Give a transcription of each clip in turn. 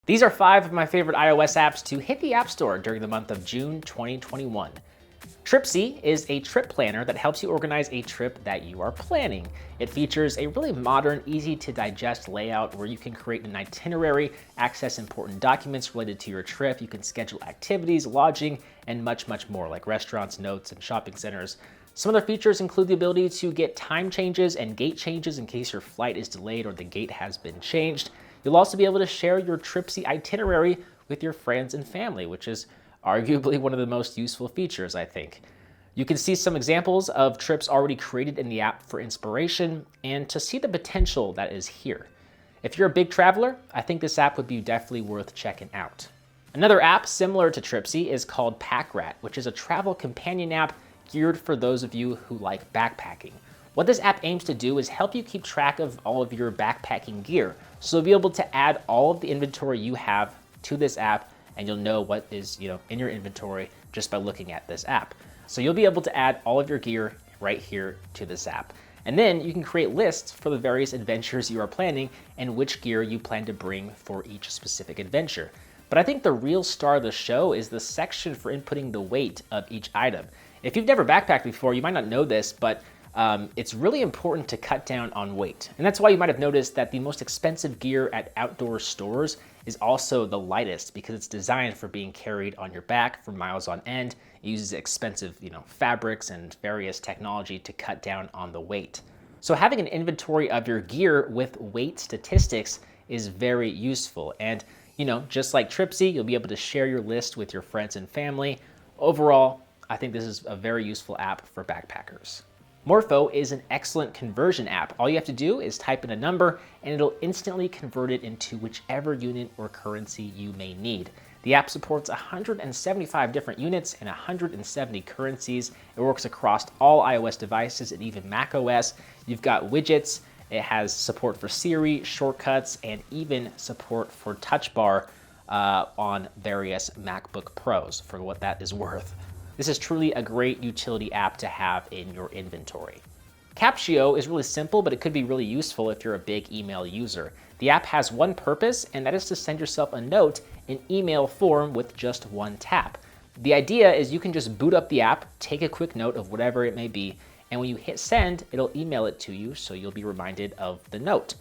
These are 5 of my favorite iOS apps to hit the App Store during the month of June 2021. Tripsy is a trip planner that helps you organize a trip that you are planning. It features a really modern, easy to digest layout where you can create an itinerary, access important documents related to your trip, you can schedule activities, lodging, and much more like restaurants, notes, and shopping centers. Some other features include the ability to get time changes and gate changes in case your flight is delayed or the gate has been changed. You'll also be able to share your Tripsy itinerary with your friends and family, which is arguably one of the most useful features, I think. You can see some examples of trips already created in the app for inspiration and to see the potential that is here. If you're a big traveler, I think this app would be definitely worth checking out. Another app similar to Tripsy is called Packrat, which is a travel companion app geared for those of you who like backpacking. What this app aims to do is help you keep track of all of your backpacking gear. So you'll be able to add all of the inventory you have to this app, and you'll know what is in your inventory just by looking at this app. So you'll be able to add all of your gear right here to this app. And then you can create lists for the various adventures you are planning and which gear you plan to bring for each specific adventure. But I think the real star of the show is the section for inputting the weight of each item. If you've never backpacked before, you might not know this, but it's really important to cut down on weight. And that's why you might have noticed that the most expensive gear at outdoor stores is also the lightest because it's designed for being carried on your back for miles on end. It uses expensive, fabrics and various technology to cut down on the weight. So having an inventory of your gear with weight statistics is very useful. And, just like Tripsy, you'll be able to share your list with your friends and family. Overall, I think this is a very useful app for backpackers. Morpho is an excellent conversion app. All you have to do is type in a number and it'll instantly convert it into whichever unit or currency you may need. The app supports 175 different units and 170 currencies. It works across all iOS devices and even macOS. You've got widgets. It has support for Siri, shortcuts, and even support for Touch Bar on various MacBook Pros for what that is worth. This is truly a great utility app to have in your inventory. Captio is really simple, but it could be really useful if you're a big email user. The app has one purpose, and that is to send yourself a note in email form with just one tap. The idea is you can just boot up the app, take a quick note of whatever it may be, and when you hit send, it'll email it to you, so you'll be reminded of the note.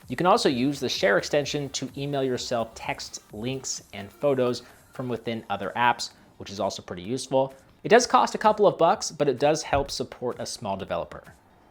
You can also use the share extension to email yourself texts, links, and photos from within other apps, which is also pretty useful. It does cost a couple of bucks, but it does help support a small developer.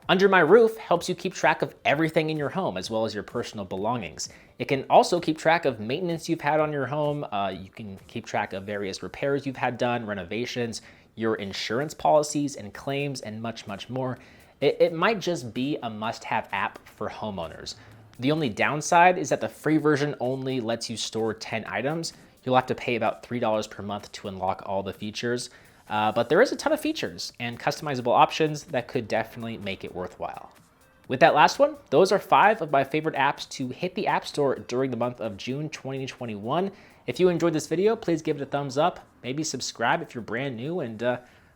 Under My Roof helps you keep track of everything in your home as well as your personal belongings. It can also keep track of maintenance you've had on your home. You can keep track of various repairs you've had done, renovations, your insurance policies and claims, and much more. It might just be a must-have app for homeowners. The only downside is that the free version only lets you store 10 items. You'll have to pay about $3 per month to unlock all the features. But there is a ton of features and customizable options that could definitely make it worthwhile. With that last one, those are 5 of my favorite apps to hit the App Store during the month of June 2021. If you enjoyed this video, please give it a thumbs up, maybe subscribe if you're brand new, and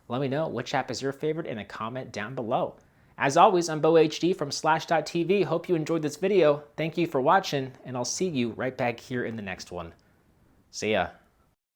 let me know which app is your favorite in a comment down below. As always, I'm BoHD from Slash.tv. Hope you enjoyed this video. Thank you for watching, and I'll see you right back here in the next one. See ya.